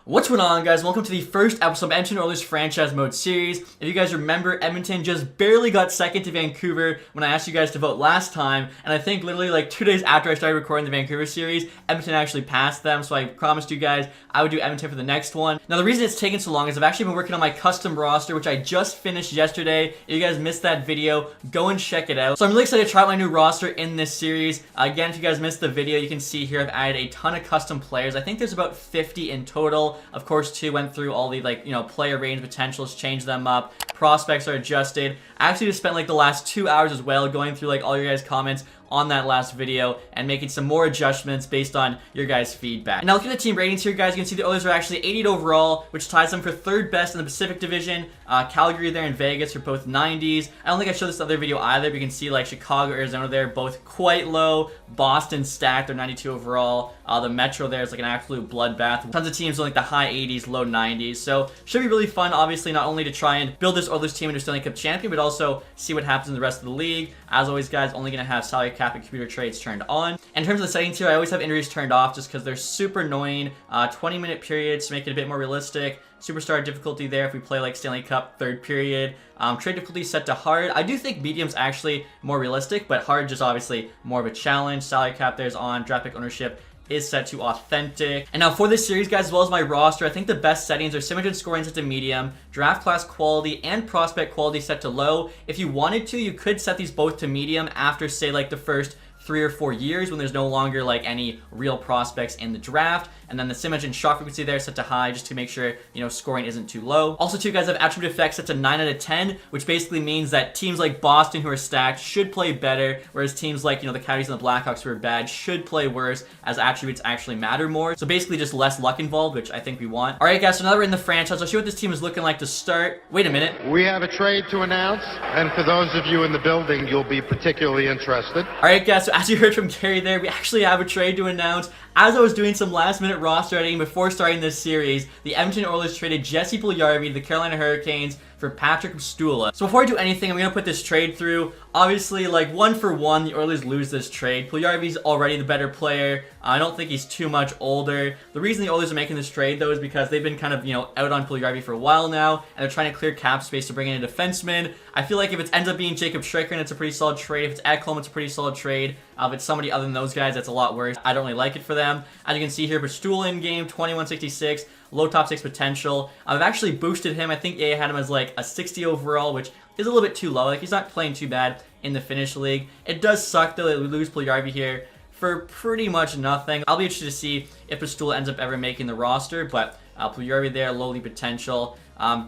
What's going on, guys? Welcome to the first episode of Edmonton Oilers franchise mode series. If you guys remember, Edmonton just barely got second to Vancouver when I asked you guys to vote last time, and I think literally like 2 days after I started recording the Vancouver series, Edmonton actually passed them, so I promised you guys I would do Edmonton for the next one. Now, the reason it's taken so long is I've actually been working on my custom roster, which I just finished yesterday. If you guys missed that video, go and check it out. So I'm really excited to try out my new roster in this series. Again, if you guys missed the video, you can see here I've added a ton of custom players. I think there's about 50 in total. Of course, too, went through all the player range potentials, changed them up. Prospects are adjusted. I actually just spent like the last 2 hours as well going through like all your guys' comments on that last video and making some more adjustments based on your guys' feedback. Now, looking at the team ratings here, guys, you can see the Oilers are actually 80th overall, which ties them for third best in the Pacific Division. Calgary there and Vegas are both 90s. I don't think I showed this other video either, but you can see like Chicago, Arizona there, both quite low. Boston stacked, they're 92 overall. The Metro there is like an absolute bloodbath. Tons of teams in like the high 80s, low 90s. So should be really fun, obviously, not only to try and build this Oilers team into Stanley Cup Champion, but also see what happens in the rest of the league. As always, guys, only going to have salary cap and computer trades turned on. In terms of the settings here, I always have injuries turned off just because they're super annoying. 20-minute periods to make it a bit more realistic. Superstar difficulty there if we play like Stanley Cup third period. Trade difficulty set to hard. I do think medium's actually more realistic, but hard just obviously more of a challenge. Salary cap there's on. Draft pick ownership is set to authentic. And now for this series, guys, as well as my roster, I think the best settings are symmetry scoring set to medium, draft class quality, and prospect quality set to low. If you wanted to, you could set these both to medium after, say, like the first 3 or 4 years when there's no longer like any real prospects in the draft. And then the symmetry and shot frequency there set to high just to make sure, scoring isn't too low. Also, too, guys, I have attribute effects set to 9 out of 10, which basically means that teams like Boston, who are stacked, should play better, whereas teams like, the Coyotes and the Blackhawks, who are bad, should play worse, as attributes actually matter more. So basically just less luck involved, which I think we want. All right, guys, so now we're in the franchise. I'll show you what this team is looking like to start. Wait a minute. We have a trade to announce, and for those of you in the building, you'll be particularly interested. All right, guys, so as you heard from Gary there, we actually have a trade to announce. As I was doing some last-minute roster editing before starting this series, the Edmonton Oilers traded Jesse Puljujarvi to the Carolina Hurricanes for Patrick Stützle. So before I do anything, I'm going to put this trade through. Obviously, like 1-for-1, the Oilers lose this trade. Puljujarvi's already the better player. I don't think he's too much older. The reason the Oilers are making this trade, though, is because they've been kind of, out on Puljujarvi for a while now, and they're trying to clear cap space to bring in a defenseman. I feel like if it ends up being Jacob Chychrun, it's a pretty solid trade. If it's Ekholm, it's a pretty solid trade. If it's somebody other than those guys, that's a lot worse. I don't really like it for them. As you can see here, for Stützle in game, 2166. Low top 6 potential. I've actually boosted him. I think I had him as like a 60 overall, which is a little bit too low. Like, he's not playing too bad in the Finnish league. It does suck, though, that we lose Puljujarvi here for pretty much nothing. I'll be interested to see if Stützle ends up ever making the roster, but Puljujarvi there, lowly potential.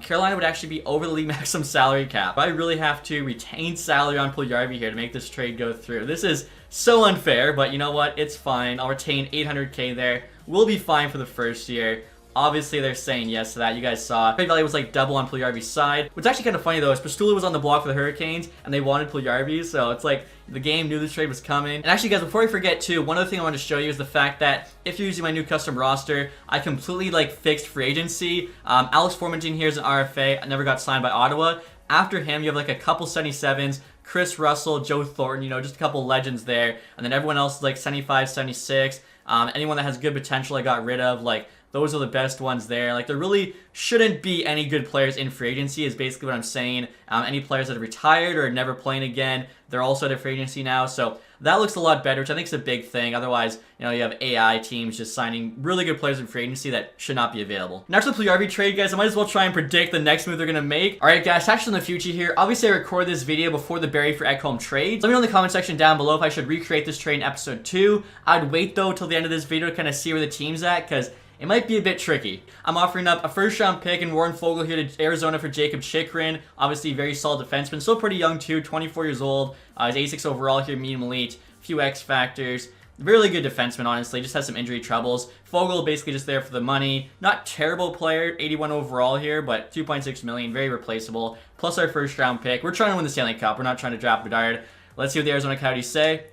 Carolina would actually be over the league maximum salary cap. I really have to retain salary on Puljujarvi here to make this trade go through. This is so unfair, but you know what? It's fine. I'll retain $800K there. We'll be fine for the first year. Obviously, they're saying yes to that. You guys saw. Trade value was like double on Puljujarvi's side. What's actually kind of funny, though, is Stützle was on the block for the Hurricanes, and they wanted Puljujarvi, so it's like the game knew this trade was coming. And actually, guys, before I forget, too, one other thing I want to show you is the fact that if you're using my new custom roster, I completely, fixed free agency. Alex Formenton here is an RFA. I never got signed by Ottawa. After him, you have, like, a couple 77s. Chris Russell, Joe Thornton, just a couple legends there. And then everyone else is, like, 75, 76. Anyone that has good potential I got rid of, those are the best ones there. Like, there really shouldn't be any good players in free agency is basically what I'm saying. Any players that have retired or are never playing again, they're also at free agency now. So that looks a lot better, which I think is a big thing. Otherwise, you have AI teams just signing really good players in free agency that should not be available. Next, the Puljujarvi trade, guys, I might as well try and predict the next move they're going to make. All right, guys, actually in the future here, obviously I record this video before the Barrie for Ekholm trade. Let me know in the comment section down below if I should recreate this trade in episode 2. I'd wait, though, till the end of this video to kind of see where the team's at, because it might be a bit tricky. I'm offering up a first-round pick and Warren Foegele here to Arizona for Jacob Chychrun. Obviously, very solid defenseman. Still pretty young, too. 24 years old. He's 86 overall here, medium elite. Few X factors. Really good defenseman, honestly. Just has some injury troubles. Foegele basically just there for the money. Not terrible player. 81 overall here, but 2.6 million. Very replaceable. Plus our first-round pick. We're trying to win the Stanley Cup. We're not trying to draft Bedard. Let's see what the Arizona Coyotes say.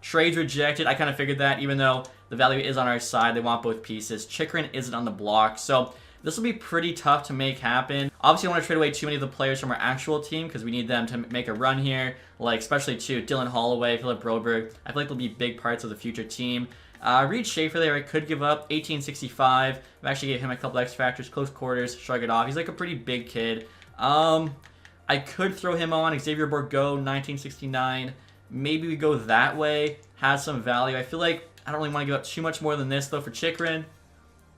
Trades rejected. I kind of figured that, even though the value is on our side. They want both pieces. Chychrun isn't on the block, so this will be pretty tough to make happen. Obviously, I don't want to trade away too many of the players from our actual team because we need them to make a run here. Like, especially, too, Dylan Holloway, Philip Broberg. I feel like they'll be big parts of the future team. Reed Schaefer there, I could give up 1865. I actually gave him a couple X factors, close quarters, shrug it off. He's like a pretty big kid. I could throw him on Xavier Bourgault, 1969. Maybe we go that way. Has some value. I feel like I don't really want to give up too much more than this though for Chychrun.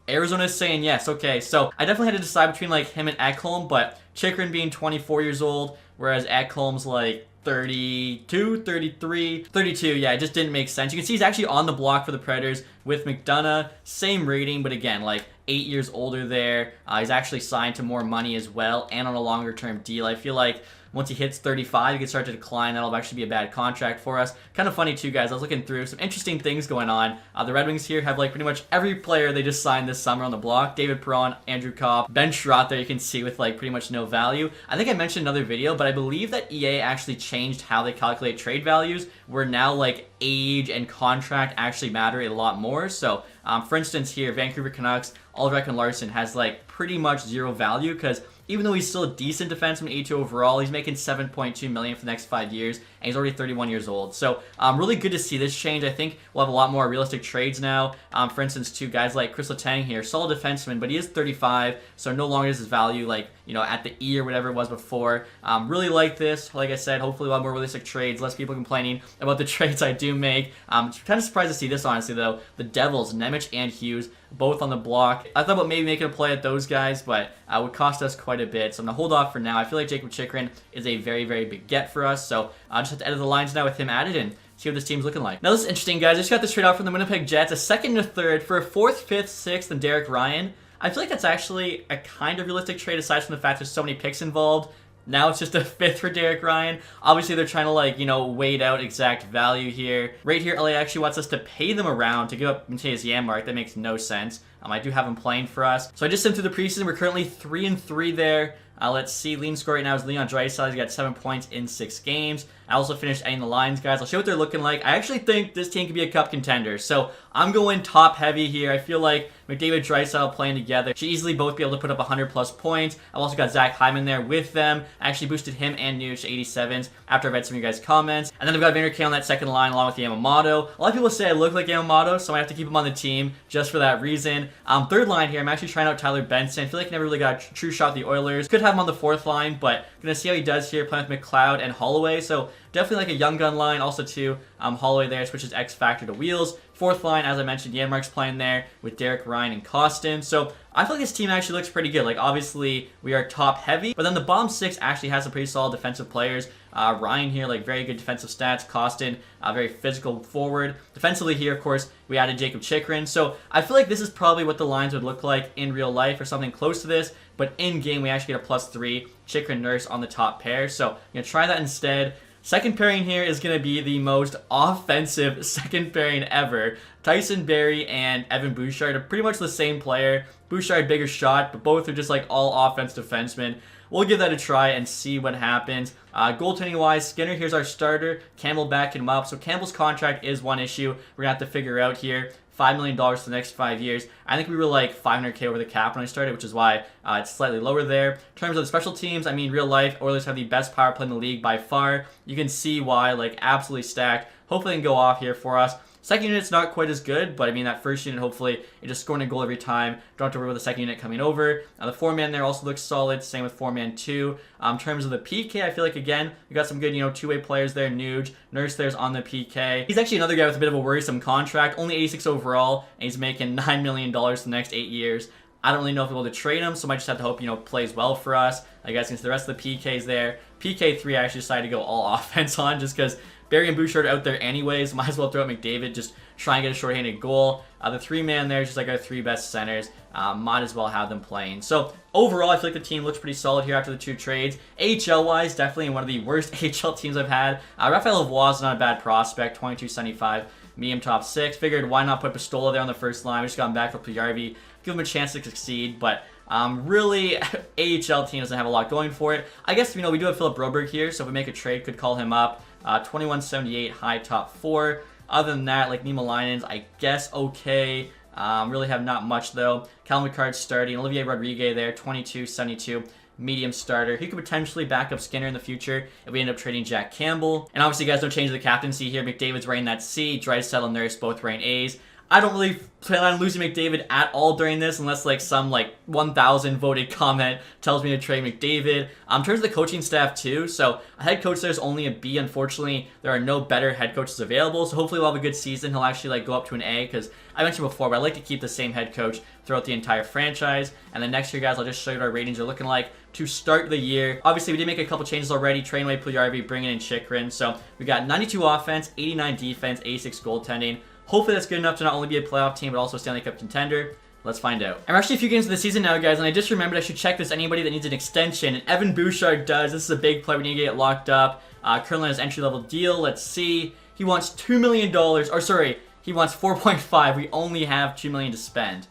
Arizona's saying yes. Okay, so I definitely had to decide between like him and Ekholm, but Chychrun being 24 years old, whereas Ekholm's like 32, 33, 32. Yeah, it just didn't make sense. You can see he's actually on the block for the Predators with McDonough. Same rating, but again, like 8 years older there. He's actually signed to more money as well and on a longer term deal. I feel like once he hits 35, he can start to decline. That'll actually be a bad contract for us. Kind of funny too, guys. I was looking through some interesting things going on. The Red Wings here have like pretty much every player they just signed this summer on the block. David Perron, Andrew Kopp, Ben Sherratt there you can see with like pretty much no value. I think I mentioned another video, but I believe that EA actually changed how they calculate trade values, where now like age and contract actually matter a lot more. So for instance here, Vancouver Canucks, Ulrich and Larson has like pretty much zero value because even though he's still a decent defenseman, 82 overall, he's making $7.2 million for the next 5 years, and he's already 31 years old. So really good to see this change. I think we'll have a lot more realistic trades now. For instance, two guys like Chris Letang here, solid defenseman, but he is 35, so no longer is his value like, you know, at the E or whatever it was before. Really like this. Like I said, hopefully we'll have more realistic trades, less people complaining about the trades I do make. Kind of surprised to see this, honestly, though. The Devils, Nemec and Hughes, both on the block. I thought about maybe making a play at those guys, but it would cost us quite a bit. So I'm going to hold off for now. I feel like Jacob Chychrun is a very, very big get for us. So I'll just have to edit the lines now with him added and see what this team's looking like. Now this is interesting, guys. I just got this trade out from the Winnipeg Jets. A second and a third for a fourth, fifth, sixth, and Derek Ryan. I feel like that's actually a kind of realistic trade aside from the fact there's so many picks involved. Now it's just a fifth for Derek Ryan. Obviously, they're trying to, like, you know, wait out exact value here. Right here, LA actually wants us to pay them around to give up Matthias Janmark. That makes no sense. I do have him playing for us. So I just sent through the preseason. We're currently 3-3 there. Let's see. Leading scorer right now is Leon Draisaitl. He's got 7 points in 6 games. I also finished adding the lines, guys. I'll show you what they're looking like. I actually think this team could be a cup contender. So I'm going top heavy here. I feel like McDavid, Draisaitl playing together should easily both be able to put up 100+ points. I've also got Zach Hyman there with them. I actually boosted him and Nuge to 87s after I read some of you guys' comments. And then I've got Vander Kane on that second line along with Yamamoto. A lot of people say I look like Yamamoto, so I have to keep him on the team just for that reason. Third line here, I'm actually trying out Tyler Benson. I feel like he never really got a true shot at the Oilers. Could have him on the fourth line, but gonna see how he does here playing with McLeod and Holloway. So definitely like a young gun line. Also too, Holloway there switches X Factor to Wheels. Fourth line, as I mentioned, Janmark's playing there with Derek Ryan and Kostin. So I feel like this team actually looks pretty good. Like obviously we are top heavy, but then the bottom six actually has some pretty solid defensive players. Ryan here, like very good defensive stats. Kostin, very physical forward. Defensively here, of course, we added Jacob Chychrun. So I feel like this is probably what the lines would look like in real life or something close to this. But in game, we actually get a +3. Chychrun Nurse on the top pair. So I'm going to try that instead. Second pairing here is going to be the most offensive second pairing ever. Tyson Barrie and Evan Bouchard are pretty much the same player. Bouchard bigger shot, but both are just like all offense defensemen. We'll give that a try and see what happens. Goaltending-wise, Skinner here's our starter. Campbell backing him up. So Campbell's contract is one issue we're going to have to figure out here. $5 million for the next 5 years. I think we were like $500K over the cap when I started, which is why it's slightly lower there. In terms of the special teams, I mean, real life, Oilers have the best power play in the league by far. You can see why, like, absolutely stacked. Hopefully they can go off here for us. Second unit's not quite as good, but I mean, that first unit, hopefully, you're just scoring a goal every time. Don't have to worry about the second unit coming over. The four-man there also looks solid. Same with four-man two. In terms of the PK, I feel like, again, we got some good, you know, two-way players there. Nuge, Nurse there's on the PK. He's actually another guy with a bit of a worrisome contract. Only 86 overall, and he's making $9 million for the next 8 years. I don't really know if we'll be able to trade him, so I might just have to hope, you know, plays well for us. I guess since the rest of the PK's there. PK3, I actually decided to go all offense on just because Barrie and Bouchard are out there anyways. Might as well throw out McDavid, just try and get a shorthanded goal. The three-man there is just like our three best centers. Might as well have them playing. So overall, I feel like the team looks pretty solid here after the two trades. AHL-wise, definitely one of the worst AHL teams I've had. Raphael Lavoie is not a bad prospect, 22.75, medium top 6. Figured why not put Pistola there on the first line. We just got him back for Pujärvi. Give him a chance to succeed, but really, AHL team doesn't have a lot going for it. I guess, you know, we do have Philip Broberg here, so if we make a trade, could call him up. 21.78, high top 4. Other than that, like Nima Linens, I guess okay. Really have not much, though. Cal McCart's starting. Olivier Rodriguez there, 22.72. Medium starter. He could potentially back up Skinner in the future if we end up trading Jack Campbell. And obviously, guys, don't change the captaincy here. McDavid's wearing that C. Draisaitl and Nurse both wearing A's. I don't really plan on losing McDavid at all during this unless like some like 1,000 voted comment tells me to trade McDavid. In terms of the coaching staff too, so a head coach there's only a B. Unfortunately, there are no better head coaches available, so hopefully we'll have a good season. He'll actually like go up to an A, because I mentioned before, but I like to keep the same head coach throughout the entire franchise. And then next year, guys, I'll just show you what our ratings are looking like to start the year. Obviously, we did make a couple changes already. Trading away Puljujarvi, bringing in Chychrun. So we got 92 offense, 89 defense, 86 goaltending. Hopefully that's good enough to not only be a playoff team, but also a Stanley Cup contender. Let's find out. I'm actually a few games of the season now, guys, and I just remembered I should check this anybody that needs an extension. And Evan Bouchard does. This is a big player. We need to get locked up. Currently on his entry-level deal. Let's see. He wants $2 million. Or sorry, he wants 4.5. We only have $2 million to spend.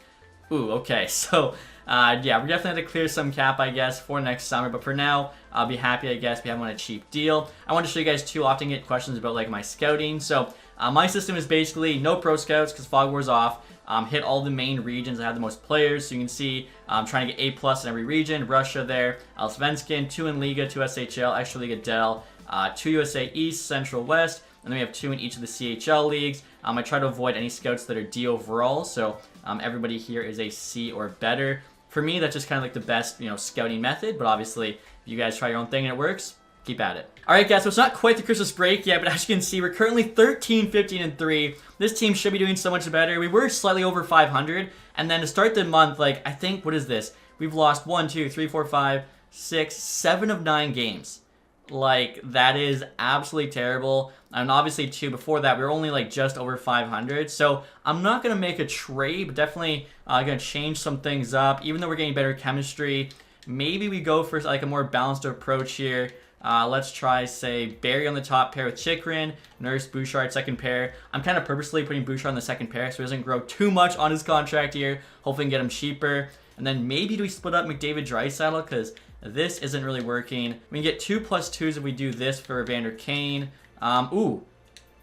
Ooh, okay. So, yeah, we're definitely going to clear some cap, I guess, for next summer. But for now, I'll be happy, I guess, we have him on a cheap deal. I want to show you guys, too, often get questions about, like, my scouting. So, my system is basically no pro scouts because Fog War's off. Hit all the main regions that have the most players. So you can see I'm trying to get A+ in every region. Russia there. Allsvenskan, 2 in Liga, 2 SHL, Extra Liga Del, 2 USA East, Central West. And then we have 2 in each of the CHL leagues. I try to avoid any scouts that are D overall. So everybody here is a C or better. For me, that's just kind of like the best, scouting method. But obviously, if you guys try your own thing and it works, keep at it. Alright guys, so it's not quite the Christmas break yet, but as you can see, we're currently 13, 15, and 3. This team should be doing so much better. We were slightly over 500, and then to start the month, like, I think, what is this? We've lost 1, 2, 3, 4, 5, 6, 7 of 9 games. Like, that is absolutely terrible. And obviously, too, before that, we were only, like, just over 500. So, I'm not going to make a trade, but definitely going to change some things up. Even though we're getting better chemistry, maybe we go for, like, a more balanced approach here. Let's try, say, Barry on the top pair with Chychrun, Nurse, Bouchard, second pair. I'm kind of purposely putting Bouchard on the second pair so he doesn't grow too much on his contract here. Hopefully we can get him cheaper. And then maybe do we split up McDavid Draisaitl, because this isn't really working. We can get 2+2s if we do this for Evander Kane. Ooh,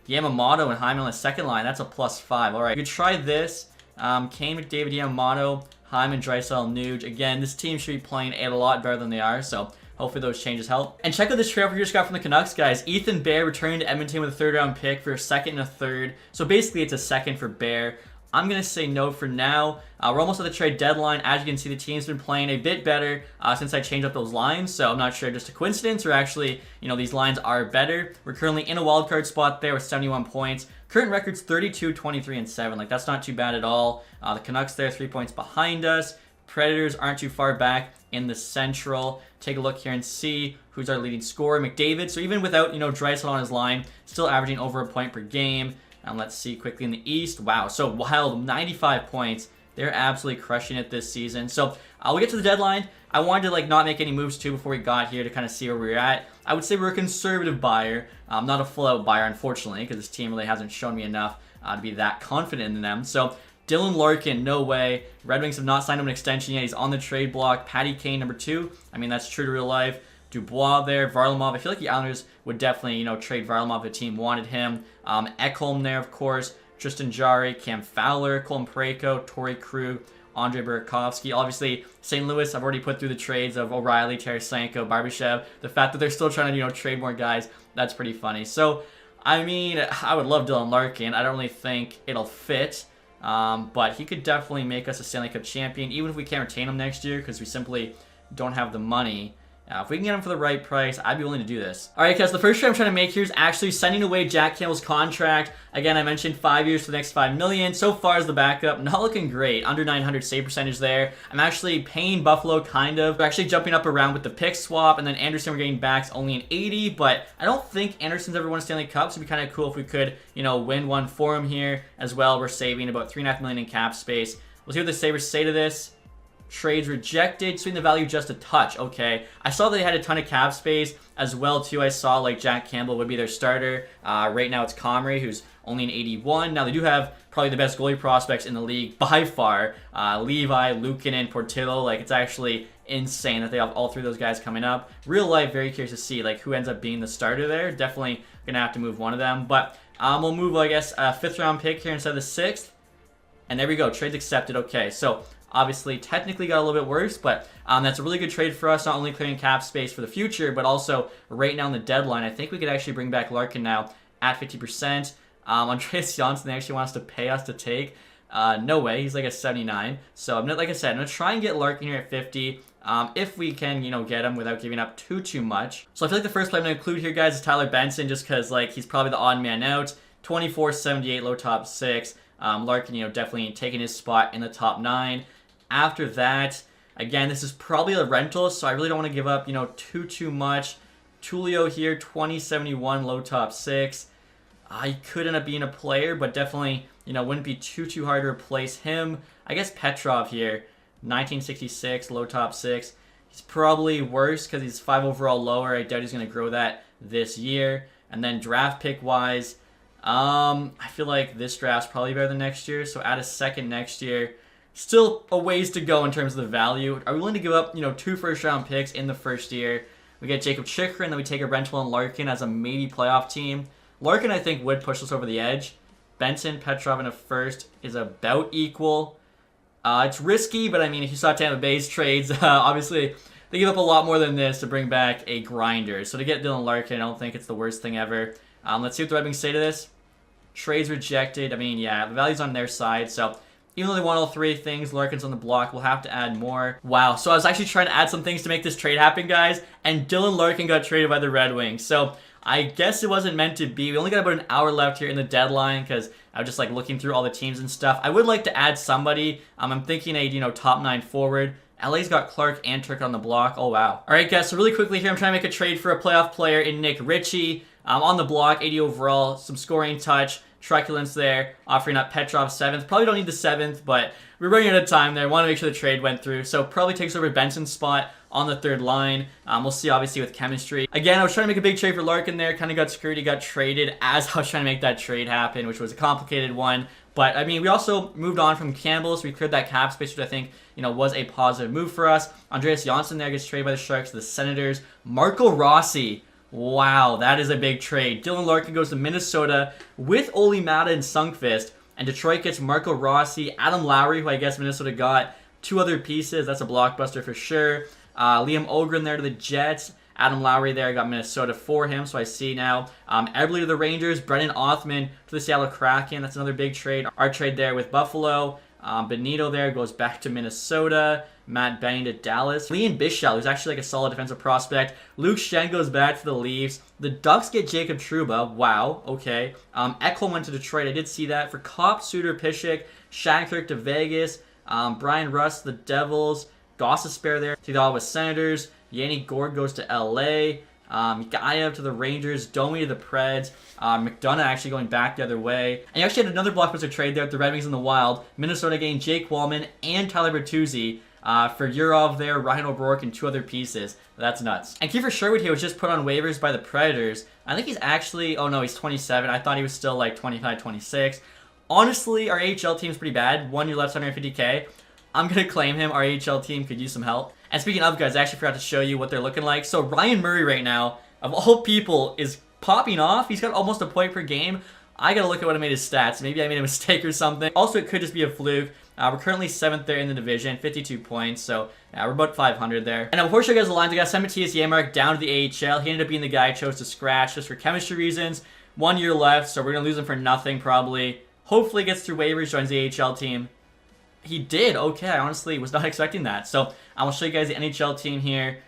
Yamamoto and Hyman on the second line. That's a +5. All right, we could try this. Kane, McDavid, Yamamoto, Hyman, Draisaitl, Nuge. Again, this team should be playing a lot better than they are, so hopefully those changes help. And check out this trade we just got from the Canucks, guys. Ethan Bear returning to Edmonton with a 3rd-round pick for a 2nd and a 3rd. So basically, it's a 2nd for Bear. I'm going to say no for now. We're almost at the trade deadline. As you can see, the team's been playing a bit better since I changed up those lines. So I'm not sure just a coincidence or actually, these lines are better. We're currently in a wildcard spot there with 71 points. Current record's 32, 23, and 7. Like, that's not too bad at all. The Canucks there, 3 points behind us. Predators aren't too far back in the Central. Take a look here and see who's our leading scorer, McDavid. So even without, Draisaitl on his line, still averaging over a point per game. And let's see quickly in the East. Wow, so wild, 95 points. They're absolutely crushing it this season. So we'll get to the deadline. I wanted to not make any moves too before we got here to kind of see where we're at. I would say we're a conservative buyer, not a full-out buyer, unfortunately, because this team really hasn't shown me enough to be that confident in them. So Dylan Larkin, no way. Red Wings have not signed him an extension yet. He's on the trade block. Patty Kane, number 2. I mean, that's true to real life. Dubois there. Varlamov. I feel like the Islanders would definitely, trade Varlamov if the team wanted him. Ekholm there, of course. Tristan Jarry, Cam Fowler, Colin Parayko, Torrey Krug, Andre Burakovsky. Obviously, St. Louis, I've already put through the trades of O'Reilly, Tarasenko, Barbashev. The fact that they're still trying to, trade more guys, that's pretty funny. So, I mean, I would love Dylan Larkin. I don't really think it'll fit. But he could definitely make us a Stanley Cup champion, even if we can't retain him next year, because we simply don't have the money. If we can get him for the right price, I'd be willing to do this. Alright guys, the first trade I'm trying to make here is actually sending away Jack Campbell's contract. Again, I mentioned 5 years for the next $5 million. So far as the backup, not looking great. Under 900 save percentage there. I'm actually paying Buffalo, kind of. We're actually jumping up around with the pick swap, and then Anderson we're getting back only an 80, but I don't think Anderson's ever won a Stanley Cup, so it'd be kind of cool if we could, win one for him here as well. We're saving about $3.5 million in cap space. We'll see what the Sabres say to this. Trades rejected, swing the value just a touch. Okay, I saw they had a ton of cap space as well too. I saw like Jack Campbell would be their starter. Right now it's Comrie, who's only an 81. Now they do have probably the best goalie prospects in the league by far. Levi, Luukkonen, Portillo. Like, it's actually insane that they have all 3 of those guys coming up. Real life, very curious to see like who ends up being the starter there. Definitely gonna have to move one of them, but we'll move, I guess, a 5th round pick here instead of the 6th. And there we go, trades accepted. Okay, so obviously, technically got a little bit worse, but that's a really good trade for us, not only clearing cap space for the future, but also right now on the deadline. I think we could actually bring back Larkin now at 50%. Andreas Janssen actually wants to pay us to take. No way, he's like a 79. So like I said, I'm gonna try and get Larkin here at 50. If we can, get him without giving up too much. So I feel like the first player I'm gonna include here, guys, is Tyler Benson, just because like he's probably the odd man out. 24-78 low top 6. Larkin, definitely taking his spot in the top 9. After that, again, this is probably a rental, so I really don't want to give up, too much. Tulio here, 20-71 low top 6. I could end up being a player, but definitely, wouldn't be too hard to replace him. I guess Petrov here, 1966 low top 6. He's probably worse because he's 5 overall lower. I doubt he's going to grow that this year. And then draft pick wise, I feel like this draft's probably better than next year, so add a second next year. Still a ways to go in terms of the value. Are we willing to give up, 2 first-round picks in the first year? We get Jacob Chikrin, and then we take a rental on Larkin as a maybe playoff team. Larkin, I think, would push us over the edge. Benson, Petrov, and a first is about equal. It's risky, but I mean, if you saw Tampa Bay's trades, obviously they give up a lot more than this to bring back a grinder. So to get Dylan Larkin, I don't think it's the worst thing ever. Let's see what the Red Wings say to this. Trades rejected. I mean, yeah, the value's on their side, so even though they want all 3 things, Larkin's on the block, we'll have to add more. Wow, so I was actually trying to add some things to make this trade happen, guys, and Dylan Larkin got traded by the Red Wings. So I guess it wasn't meant to be. We only got about an hour left here in the deadline because I was just like looking through all the teams and stuff. I would like to add somebody. I'm thinking a top 9 forward. LA's got Clark and Turk on the block. Oh, wow. All right, guys, so really quickly here, I'm trying to make a trade for a playoff player in Nick Ritchie. On the block, 80 overall, some scoring touch. Truculence there, offering up Petrov 7th. Probably don't need the 7th, but we're running out of time there. Want to make sure the trade went through. So probably takes over Benson's spot on the 3rd line. We'll see, obviously, with chemistry. Again, I was trying to make a big trade for Larkin there. Kind of got screwed. He got traded as I was trying to make that trade happen, which was a complicated one. But, I mean, we also moved on from Campbell, so we cleared that cap space, which I think, was a positive move for us. Andreas Janssen there gets traded by the Sharks to the Senators. Marco Rossi. Wow, that is a big trade. Dylan Larkin goes to Minnesota with Oli Mata and Sundqvist, and Detroit gets Marco Rossi, Adam Lowry, who I guess Minnesota got, 2 other pieces. That's a blockbuster for sure. Liam Ogren there to the Jets. Adam Lowry there got Minnesota for him, so I see now. Eberle to the Rangers. Brendan Othman to the Seattle Kraken. That's another big trade. Our trade there with Buffalo. Benito there goes back to Minnesota. Matt Benning to Dallas. Leon Bichel, who's actually like a solid defensive prospect. Luke Shen goes back to the Leafs. The Ducks get Jacob Trouba. Wow, okay. Ekholm went to Detroit. I did see that. For Kopp, Suter, Piszczek, Shankirk to Vegas. Brian Rust to the Devils. Gostisbehere there to the Ottawa Senators. Yanni Gord goes to LA. Gaev to the Rangers. Domi to the Preds. McDonough actually going back the other way. And you actually had another blockbuster trade there with the Red Wings in the Wild. Minnesota getting Jake Wallman and Tyler Bertuzzi. For Yurov there, Ryan O'Rourke, and 2 other pieces. That's nuts. And Kiefer Sherwood here was just put on waivers by the Predators. I think he's actually, oh no, he's 27. I thought he was still like 25, 26. Honestly, our AHL team's pretty bad. 1 year left, 150K. I'm going to claim him. Our AHL team could use some help. And speaking of, guys, I actually forgot to show you what they're looking like. So Ryan Murray right now, of all people, is popping off. He's got almost a point per game. I gotta look at what I made his stats. Maybe I made a mistake or something. Also, it could just be a fluke. We're currently 7th there in the division, 52 points, so yeah, we're about 500 there. And before I show you guys the lines, I got sent Matthias Janmark down to the AHL. He ended up being the guy I chose to scratch just for chemistry reasons. 1 year left, so we're gonna lose him for nothing probably. Hopefully gets through waivers, joins the AHL team. He did, okay, I honestly was not expecting that. So I will show you guys the NHL team here.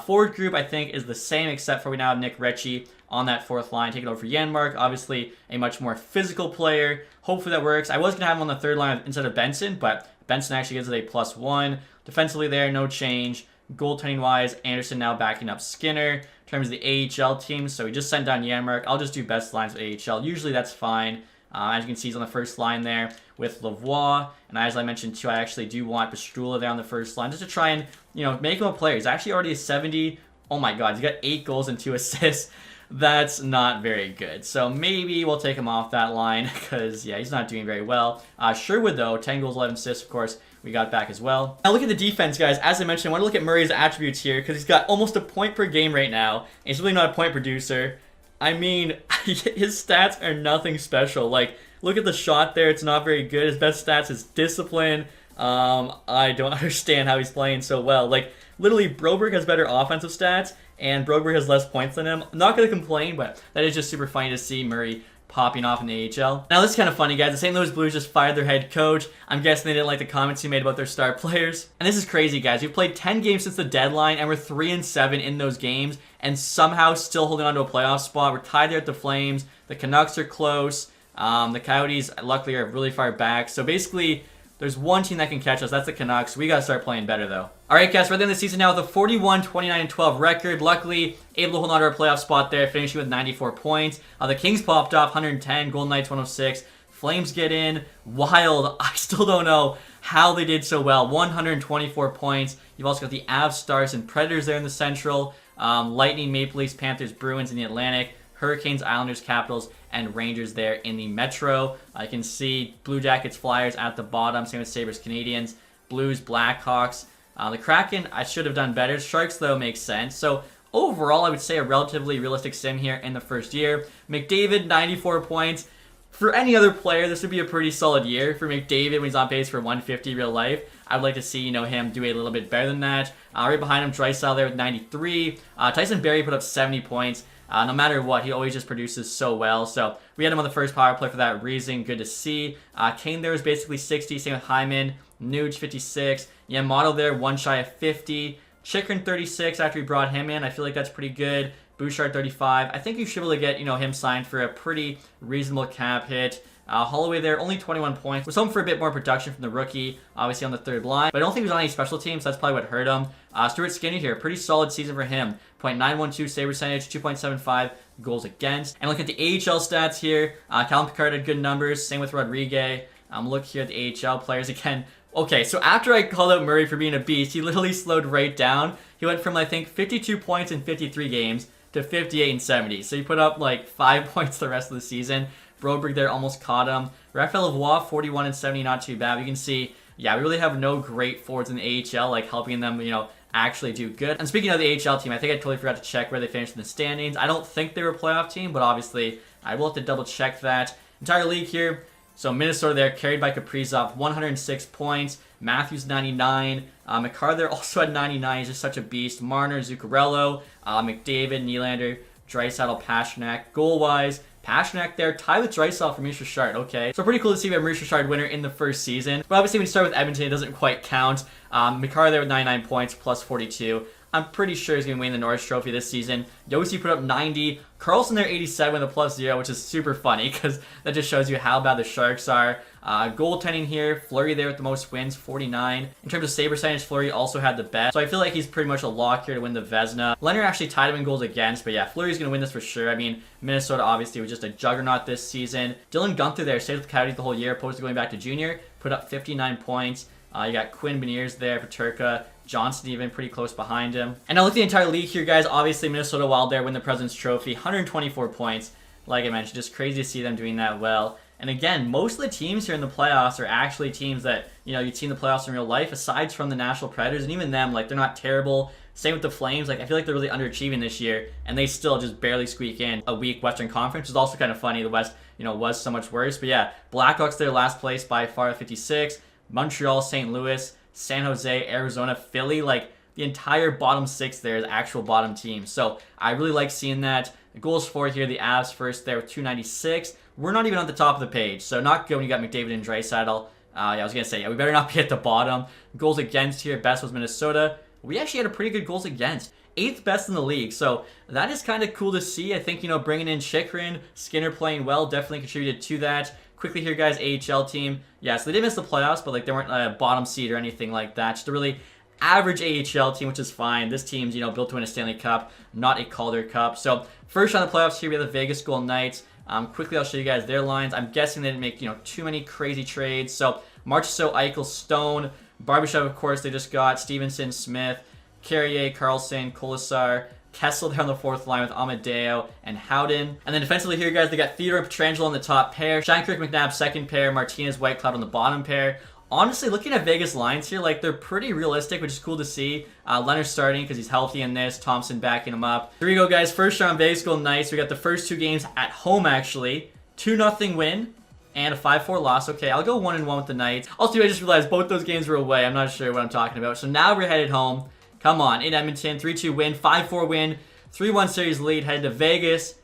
Forward group, I think, is the same, except for we now have Nick Ritchie on that 4th line, taking over for Janmark. Obviously, a much more physical player. Hopefully that works. I was going to have him on the 3rd line instead of Benson, but Benson actually gives it a +1. Defensively there, no change. Goaltending-wise, Anderson now backing up Skinner. In terms of the AHL team, so we just sent down Janmark. I'll just do best lines with AHL. Usually that's fine. As you can see, he's on the 1st line there with Lavoie. And as I mentioned, too, I actually do want Pastrula there on the 1st line just to try and, make him a player. He's actually already a 70. Oh, my God. He's got 8 goals and 2 assists. That's not very good. So maybe we'll take him off that line because, yeah, he's not doing very well. Sherwood, though, 10 goals, 11 assists, of course, we got back as well. Now look at the defense, guys. As I mentioned, I want to look at Murray's attributes here because he's got almost a point per game right now. And he's really not a point producer. I mean, his stats are nothing special. Like, look at the shot there. It's not very good. His best stats is discipline. I don't understand how he's playing so well. Like, literally, Broberg has better offensive stats, and Broberg has less points than him. I'm not going to complain, but that is just super funny to see Murray popping off in the AHL. Now this is kind of funny, guys. The St. Louis Blues just fired their head coach. I'm guessing they didn't like the comments he made about their star players. And this is crazy, guys. We've played 10 games since the deadline, and we're 3-7 in those games, and somehow still holding on to a playoff spot. We're tied there at the Flames. The Canucks are close. The Coyotes, luckily, are really far back. So basically, there's one team that can catch us. That's the Canucks. We got to start playing better, though. All right, guys, we're at the end of the season now with a 41-29-12 record. Luckily, able to hold on to our playoff spot there, finishing with 94 points. The Kings popped off, 110. Golden Knights, 106. Flames get in. Wild. I still don't know how they did so well. 124 points. You've also got the Avs, Stars, and Predators there in the Central. Lightning, Maple Leafs, Panthers, Bruins in the Atlantic. Hurricanes, Islanders, Capitals, and Rangers there in the Metro. I can see Blue Jackets, Flyers at the bottom. Same with Sabres, Canadians, Blues, Blackhawks. The Kraken, I should have done better. Sharks, though, makes sense. So overall, I would say a relatively realistic sim here in the first year. McDavid, 94 points. For any other player, this would be a pretty solid year. For McDavid, when he's on pace for 150 real life, I would like to see him do a little bit better than that. Right behind him, Draisaitl there with 93. Tyson Barrie put up 70 points. No matter what, he always just produces so well. So we had him on the first power play for that reason. Good to see. Kane there was basically 60. Same with Hyman. Nuge, 56. Yamato there, one shy of 50. Chikrin, 36 after we brought him in. I feel like that's pretty good. Bouchard, 35. I think you should be able to get, him signed for a pretty reasonable cap hit. Holloway there, only 21 points. Was hoping for a bit more production from the rookie, obviously on the third line. But I don't think he was on any special teams, so that's probably what hurt him. Stuart Skinner here, pretty solid season for him. .912 save percentage, 2.75 goals against. And looking at the AHL stats here, Callum Picard had good numbers. Same with Rodriguez. Look here at the AHL players again. Okay, so after I called out Murray for being a beast, he literally slowed right down. He went from, I think, 52 points in 53 games to 58 and 70. So he put up like 5 points the rest of the season. Broberg there almost caught him. Raphael Lavoie, 41 and 70, not too bad. You can see, yeah, we really have no great forwards in the AHL, like helping them, actually do good. And speaking of the AHL team, I think I totally forgot to check where they finished in the standings. I don't think they were a playoff team, but obviously I will have to double check that. Entire league here. So Minnesota there, carried by Kaprizov, 106 points. Matthews, 99. McCarr there also had 99. He's just such a beast. Marner, Zuccarello, McDavid, Nylander, Draisaitl, Pastrnak. Goal-wise, Pastrnak there, tied with Draisaitl for Maurice Richard. Okay, so pretty cool to see we have Maurice Richard winner in the first season. But obviously when you start with Edmonton, it doesn't quite count. McCarr there with 99 points, plus 42. I'm pretty sure he's going to win the Norris Trophy this season. Yossi put up 90. Carlson there 87 with a +0, which is super funny because that just shows you how bad the Sharks are. Goaltending here, Fleury there with the most wins, 49. In terms of save percentage, Fleury also had the best. So I feel like he's pretty much a lock here to win the Vezina. Leonard actually tied him in goals against, but yeah, Fleury's going to win this for sure. I mean, Minnesota obviously was just a juggernaut this season. Dylan Gunther there stayed with the Coyotes the whole year, opposed to going back to junior, put up 59 points. You got Quinn Beniers there for Turca. Johnson even pretty close behind him. And now look at the entire league here, guys. Obviously, Minnesota Wild there win the President's Trophy. 124 points. Like I mentioned, just crazy to see them doing that well. And again, most of the teams here in the playoffs are actually teams that, you'd see in the playoffs in real life, aside from the Nashville Predators. And even them, like, they're not terrible. Same with the Flames. Like, I feel like they're really underachieving this year. And they still just barely squeak in a weak Western Conference. Which is also kind of funny. The West, was so much worse. But yeah, Blackhawks there last place by far, 56. Montreal, St. Louis, San Jose, Arizona, Philly, like the entire bottom six there is actual bottom teams. So I really like seeing that. The goals for here, the Avs first there with 296. We're not even on the top of the page, so not good when you got McDavid and Draisaitl. I was going to say, we better not be at the bottom. Goals against here, best was Minnesota. We actually had a pretty good goals against. 8th best in the league, so that is kind of cool to see. I think, bringing in Chikrin, Skinner playing well, definitely contributed to that. Quickly here, guys, AHL team. Yeah, so they did miss the playoffs, but they weren't a bottom seed or anything like that. Just a really average AHL team, which is fine. This team's, built to win a Stanley Cup, not a Calder Cup. So first round of the playoffs here, we have the Vegas Golden Knights. Quickly, I'll show you guys their lines. I'm guessing they didn't make, too many crazy trades. So Marchessault, Eichel, Stone, Barbashev, of course, they just got Stevenson, Smith, Carrier, Carlson, Colasar, Kessel there on the fourth line with Amadeo and Howden. And then defensively here, guys, they got Theodore and Pietrangelo on the top pair, Shankirk, McNabb second pair, Martinez, Whitecloud on the bottom pair. Honestly, looking at Vegas lines here, they're pretty realistic, which is cool to see. Leonard starting because he's healthy in this. Thompson backing him up. Here we go, guys. First round Vegas Golden Knights. We got the first two games at home, actually. 2-0 win and a 5-4 loss. Okay, I'll go 1-1 with the Knights. Also, I just realized both those games were away. I'm not sure what I'm talking about. So now we're headed home. Come on, in Edmonton, 3-2 win, 5-4 win, 3-1 series lead, headed to Vegas.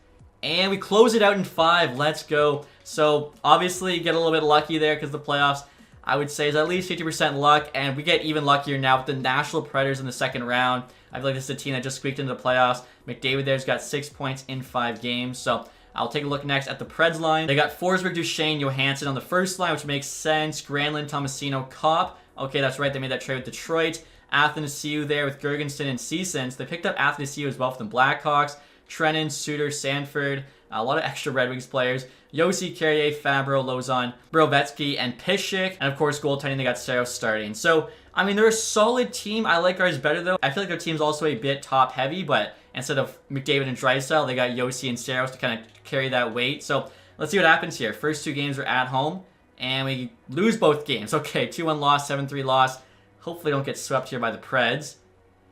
And we close it out in 5. Let's go. So, obviously, get a little bit lucky there because the playoffs, I would say, is at least 50% luck. And we get even luckier now with the Nashville Predators in the second round. I feel like this is a team that just squeaked into the playoffs. McDavid there's got 6 points in 5 games. So, I'll take a look next at the Preds line. They got Forsberg, Duchesne, Johansson on the first line, which makes sense. Granlund, Tomasino, Kopp. Okay, that's right. They made that trade with Detroit. Athanasiou there with Gergensen and Seasons. They picked up Athanasiou as well from the Blackhawks. Trennan, Suter, Sanford. A lot of extra Red Wings players. Yossi, Carrier, Fabro, Lozon, Brovetsky, and Piszczek. And of course, goaltending, they got Saros starting. So, I mean, they're a solid team. I like ours better, though. I feel like their team's also a bit top-heavy, but instead of McDavid and Draisaitl, they got Yossi and Saros to kind of carry that weight. So, let's see what happens here. First 2 games are at home, and we lose both games. Okay, 2-1 loss, 7-3 loss. Hopefully don't get swept here by the Preds.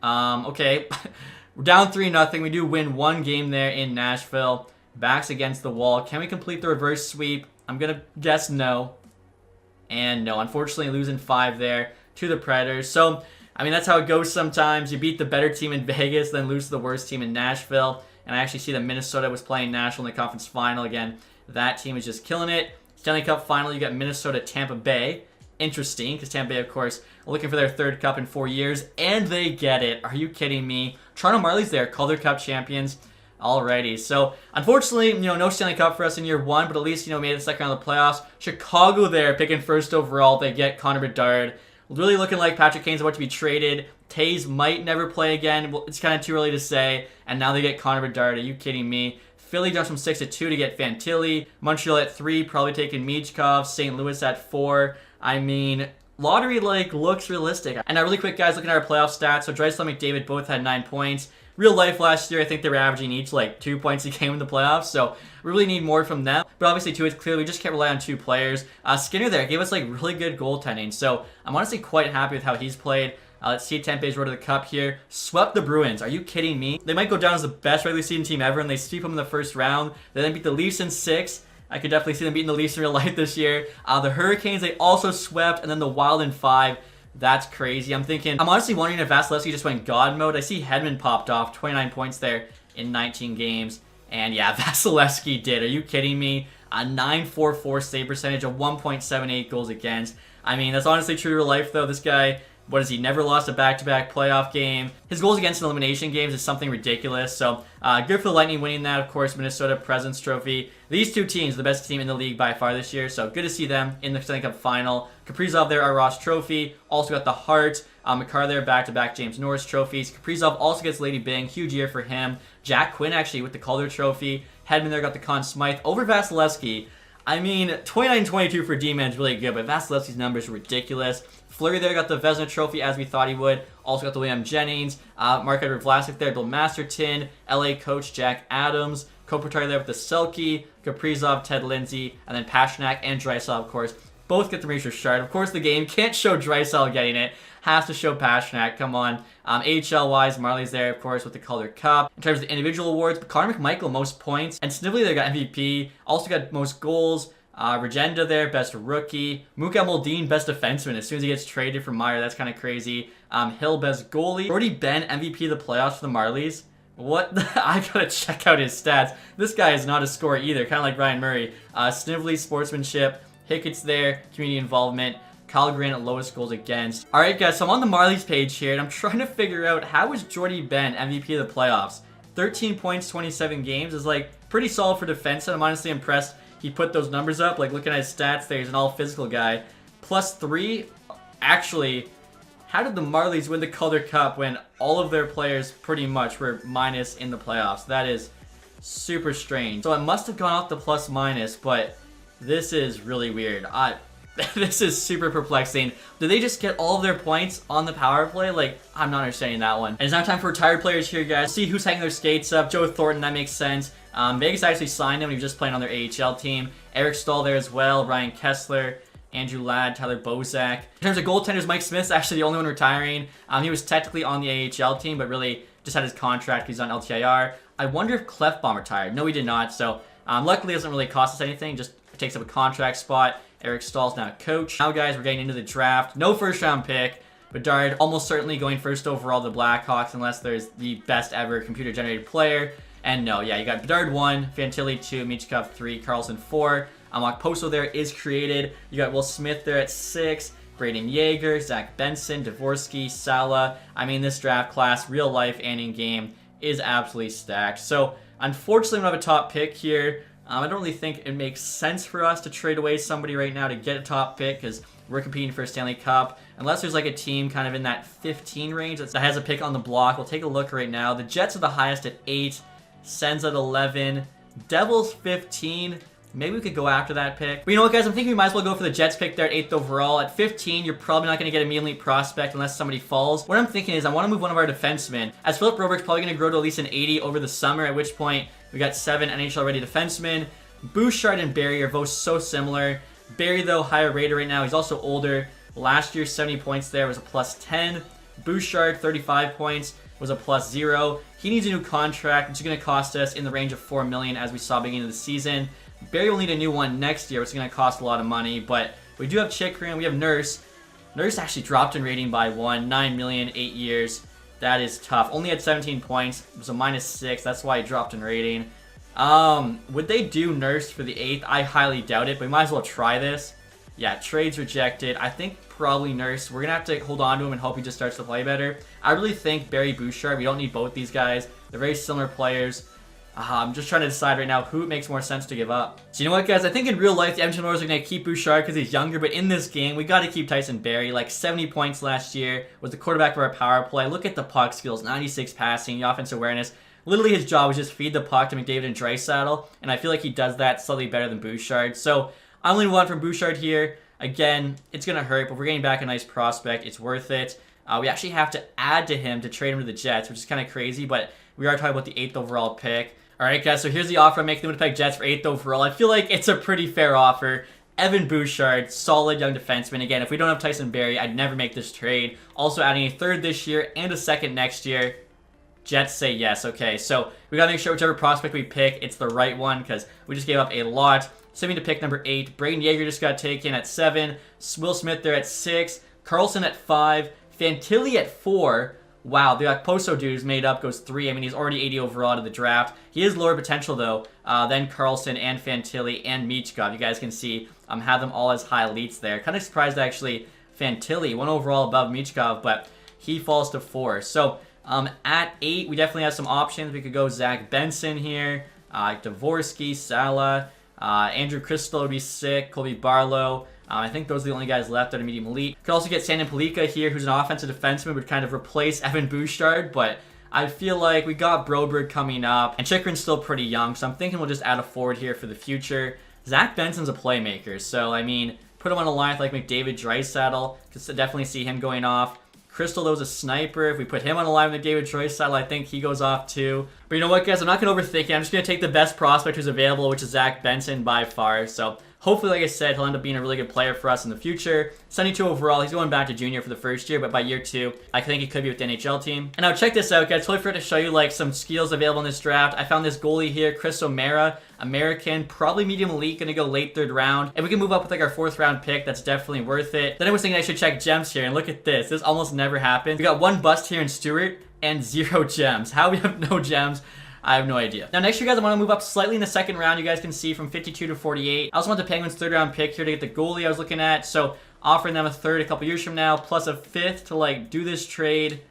Okay, we're down 3-0. We do win 1 game there in Nashville. Backs against the wall. Can we complete the reverse sweep? I'm going to guess no. And no, unfortunately losing 5 there to the Predators. So, I mean, that's how it goes sometimes. You beat the better team in Vegas, then lose to the worst team in Nashville. And I actually see that Minnesota was playing Nashville in the conference final again. That team is just killing it. Stanley Cup final, you got Minnesota, Tampa Bay. Interesting, because Tampa Bay, of course, are looking for their 3rd cup in 4 years, and they get it. Are you kidding me? Toronto Marlies there, Calder Cup champions. Alrighty, so unfortunately, no Stanley Cup for us in year 1, but at least, made it the second round of the playoffs. Chicago there, picking 1st overall. They get Connor Bedard. Really looking like Patrick Kane's about to be traded. Taves might never play again. Well, it's kind of too early to say. And now they get Connor Bedard. Are you kidding me? Philly jumps from 6 to 2 to get Fantilli. Montreal at 3, probably taking Michkov. St. Louis at 4. I mean, lottery, looks realistic. And now really quick, guys, looking at our playoff stats. So Draisaitl and McDavid both had 9 points. Real life last year, I think they were averaging each 2 points a game in the playoffs, so we really need more from them. But obviously, too, it's clear we just can't rely on 2 players. Skinner there gave us really good goaltending, so I'm honestly quite happy with how he's played. Let's see Tampa Bay's road to the cup here. Swept the Bruins. Are you kidding me? They might go down as the best regular season team ever, and they sweep them in the first round. They then beat the Leafs in 6. I could definitely see them beating the Leafs in real life this year. The Hurricanes, they also swept, and then the Wild in 5. That's crazy. I'm honestly wondering if Vasilevsky just went God mode. I see Hedman popped off, 29 points there in 19 games. And yeah, Vasilevsky did. Are you kidding me? A 9.44 save percentage, a 1.78 goals against. I mean, that's honestly true to real life, though. This guy, what is he? Never lost a back-to-back playoff game. His goals against in elimination games is something ridiculous. So, good for the Lightning winning that. Of course, Minnesota President's Trophy. These 2 teams, the best team in the league by far this year. So, good to see them in the Stanley Cup final. Kaprizov there, our Ross Trophy. Also got the Hart. Makar there, back-to-back James Norris trophies. Kaprizov also gets Lady Byng. Huge year for him. Jack Quinn, actually, with the Calder Trophy. Hedman there got the Conn Smythe over Vasilevsky. I mean, 29-22 for D-Man is really good, but Vasilevsky's numbers are ridiculous. Fleury there got the Vezina Trophy as we thought he would. Also got the William Jennings. Mark-Edward Vlasic there, Bill Masterton. LA coach Jack Adams. Kopitar there with the Selke. Kaprizov, Ted Lindsay. And then Pastrnak and Draisaitl, of course. Both get the Maurice Richard. Of course, the game can't show Draisaitl getting it. Has to show Pastrnak. Come on. AHL-wise, Marley's there, of course, with the Calder Cup. In terms of the individual awards, Connor McMichael, most points. And Snively there got MVP. Also got most goals. Regenda there, best rookie. Muka Moldin, best defenseman. As soon as he gets traded from Meyer, that's kind of crazy. Hill, best goalie. Jordy Ben, MVP of the playoffs for the Marlies. What? I gotta check out his stats. This guy is not a scorer either, kind of like Ryan Murray. Snively, sportsmanship. Hickett's there, community involvement. Kyle Grant, lowest goals against. Alright guys, so I'm on the Marlies page here, and I'm trying to figure out how is Jordy Ben MVP of the playoffs. 13 points, 27 games is pretty solid for defense, and I'm honestly impressed he put those numbers up. Looking at his stats there, he's an all-physical guy. +3, actually, how did the Marlies win the Calder Cup when all of their players pretty much were minus in the playoffs? That is super strange. So I must have gone off the plus-minus, but this is really weird. This is super perplexing. Did they just get all of their points on the power play? I'm not understanding that one. And it's now time for retired players here, guys. See who's hanging their skates up. Joe Thornton, that makes sense. Vegas actually signed him when he was just playing on their AHL team. Eric Stahl there as well. Ryan Kessler, Andrew Ladd, Tyler Bozak. In terms of goaltenders, Mike Smith's actually the only one retiring. He was technically on the AHL team, but really just had his contract. He's on LTIR. I wonder if Clefbaum retired. No, he did not. So luckily, it doesn't really cost us anything. Just takes up a contract spot. Eric Stahl's now a coach. Now, guys, we're getting into the draft. No first-round pick. Bedard almost certainly going first overall to the Blackhawks unless there's the best ever computer-generated player. And no, yeah, you got Bedard 1, Fantilli 2, Michkov 3, Carlson 4. Okposo there is created. You got Will Smith there at 6, Braden Yeager, Zach Benson, Dvorsky, Sala. I mean, this draft class, real life and in game, is absolutely stacked. So, unfortunately, we don't have a top pick here. I don't really think it makes sense for us to trade away somebody right now to get a top pick because we're competing for a Stanley Cup. Unless there's like a team kind of in that 15 range that has a pick on the block. We'll take a look right now. The Jets are the highest at 8, Sens at 11, Devils 15. Maybe we could go after that pick. But you know what, guys? I'm thinking we might as well go for the Jets pick there at 8th overall. At 15, you're probably not going to get a medium elite prospect unless somebody falls. What I'm thinking is I want to move one of our defensemen, as Philip Broberg's probably going to grow to at least an 80 over the summer, at which point we got 7 NHL-ready defensemen. Bouchard and Barry are both so similar. Barry, though, higher rated right now. He's also older. Last year, 70 points there was a +10. Bouchard, 35 points, was a +0. He needs a new contract, which is going to cost us in the range of $4 million, as we saw beginning of the season. Barry will need a new one next year, which is going to cost a lot of money, but we do have Chychrun, we have Nurse. Nurse actually dropped in rating by 1, 9 million, 8 years. That is tough. Only had 17 points, it was a -6, that's why he dropped in rating. Would they do Nurse for the 8th? I highly doubt it, but we might as well try this. Yeah, trade's rejected. I think probably Nurse. We're going to have to hold on to him and hope he just starts to play better. I really think Barry Bouchard, we don't need both these guys. They're very similar players. I'm just trying to decide right now who it makes more sense to give up. So you know what, guys? I think in real life, the Edmonton Oilers are going to keep Bouchard because he's younger, but in this game, we got to keep Tyson Barrie. Like 70 points last year, was the quarterback of our power play. Look at the puck skills, 96 passing, the offensive awareness. Literally his job was just feed the puck to McDavid and Draisaitl, and I feel like he does that slightly better than Bouchard. So I'm only one from Bouchard here. Again, it's going to hurt, but we're getting back a nice prospect. It's worth it. We actually have to add to him to trade him to the Jets, which is kind of crazy, but we are talking about the 8th overall pick. Alright guys, so here's the offer I'm making the Winnipeg Jets for 8th overall. I feel like it's a pretty fair offer. Evan Bouchard, solid young defenseman. Again, if we don't have Tyson Barrie, I'd never make this trade. Also adding a 3rd this year and a 2nd next year. Jets say yes. Okay, so we gotta make sure whichever prospect we pick, it's the right one because we just gave up a lot. Sending to pick number 8. Braden Yeager just got taken at 7. Will Smith there at 6. Carlson at 5. Fantilli at 4. Wow, the Okposo dude who's made up goes 3. I mean, he's already 80 overall out of the draft. He is lower potential, though, than Carlson and Fantilli and Michkov. You guys can see have them all as high elites there. Kind of surprised, actually, Fantilli, 1 overall above Michkov, but he falls to 4. So, at 8, we definitely have some options. We could go Zach Benson here, Dvorsky, Sala, Andrew Crystal would be sick, Colby Barlow. I think those are the only guys left that are medium elite. Could also get Sandin Pellikka here, who's an offensive defenseman, would kind of replace Evan Bouchard, but I feel like we got Broberg coming up, and Chychrun's still pretty young, so I'm thinking we'll just add a forward here for the future. Zach Benson's a playmaker, so I mean, put him on a line like McDavid, Draisaitl, could definitely see him going off. Crystal, though, is a sniper. If we put him on a line with McDavid, Draisaitl, I think he goes off too. But you know what, guys? I'm not going to overthink it. I'm just going to take the best prospect who's available, which is Zach Benson by far. So hopefully, like I said, he'll end up being a really good player for us in the future. 72 overall. He's going back to junior for the first year, but by year 2, I think he could be with the NHL team. And now check this out, guys. Totally forgot to show you like some skills available in this draft. I found this goalie here, Chris O'Mara, American, probably medium elite, going to go late 3rd round. If we can move up with like our 4th round pick, that's definitely worth it. Then I was thinking I should check gems here, and look at this. This almost never happened. We got 1 bust here in Stewart and 0 gems. How we have no gems, I have no idea. Now, next year, guys, I want to move up slightly in the 2nd round. You guys can see from 52 to 48. I also want the Penguins' 3rd round pick here to get the goalie I was looking at. So, offering them a 3rd a couple years from now, plus a 5th to, like, do this trade.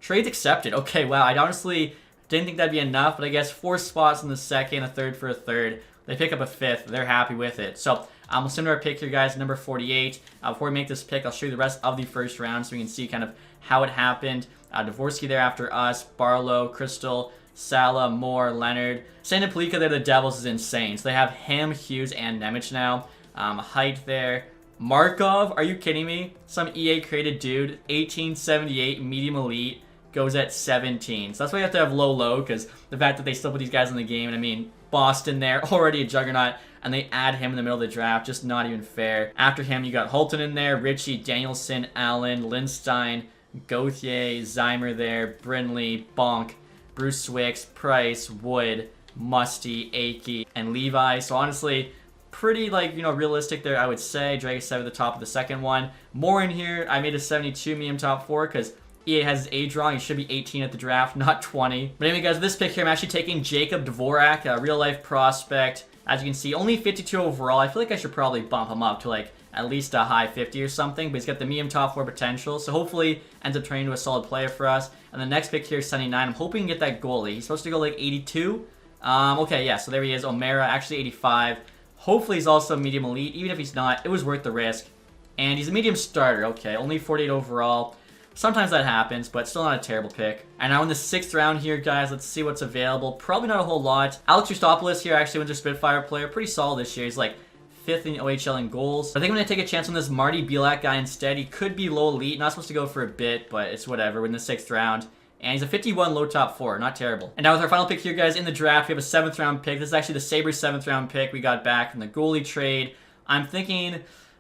Trade's accepted. Okay, wow. I honestly didn't think that'd be enough, but I guess 4 spots in the 2nd, a 3rd for a 3rd. They pick up a 5th. They're happy with it. So, we'll send our pick here, guys, number 48. Before we make this pick, I'll show you the rest of the 1st round so we can see kind of how it happened. Dvorsky there after us, Barlow, Crystal, Sala, Moore, Leonard. Sandin Pellikka there, the Devils, is insane. So they have him, Hughes, and Nemec now. Height there. Markov, are you kidding me? Some EA-created dude, 1878, medium elite, goes at 17. So that's why you have to have low, because the fact that they still put these guys in the game, and I mean, Boston there, already a juggernaut, and they add him in the middle of the draft, just not even fair. After him, you got Holton in there, Ritchie, Danielson, Allen, Lindstein, Gauthier, Zymer there, Brindley, Bonk, Bruce Swicks, Price, Wood, Musty, Akey, and Levi. So honestly, pretty like, realistic there, I would say. Drag a 7 at the top of the 2nd one. More in here. I made a 72 medium top 4 because EA has his age wrong. He should be 18 at the draft, not 20. But anyway, guys, this pick here, I'm actually taking Jacob Dvorak, a real-life prospect. As you can see, only 52 overall. I feel like I should probably bump him up to like at least a high 50 or something, but he's got the medium top 4 potential, so hopefully ends up turning into a solid player for us. And the next pick here is 79. I'm hoping to get that goalie. He's supposed to go like 82. Okay, yeah, so there he is. O'Mara, actually 85. Hopefully he's also medium elite. Even if he's not, it was worth the risk. And he's a medium starter. Okay, only 48 overall. Sometimes that happens, but still not a terrible pick. And now in the 6th round here, guys, let's see what's available. Probably not a whole lot. Alex Christopoulos here, actually Winter Spitfire player. Pretty solid this year. He's like 5th in OHL in goals. I think I'm going to take a chance on this Marty Bielak guy instead. He could be low elite. Not supposed to go for a bit, but it's whatever. We're in the 6th round. And he's a 51 low top 4. Not terrible. And now with our final pick here, guys, in the draft, we have a 7th round pick. This is actually the Sabres 7th round pick we got back from the goalie trade. I'm thinking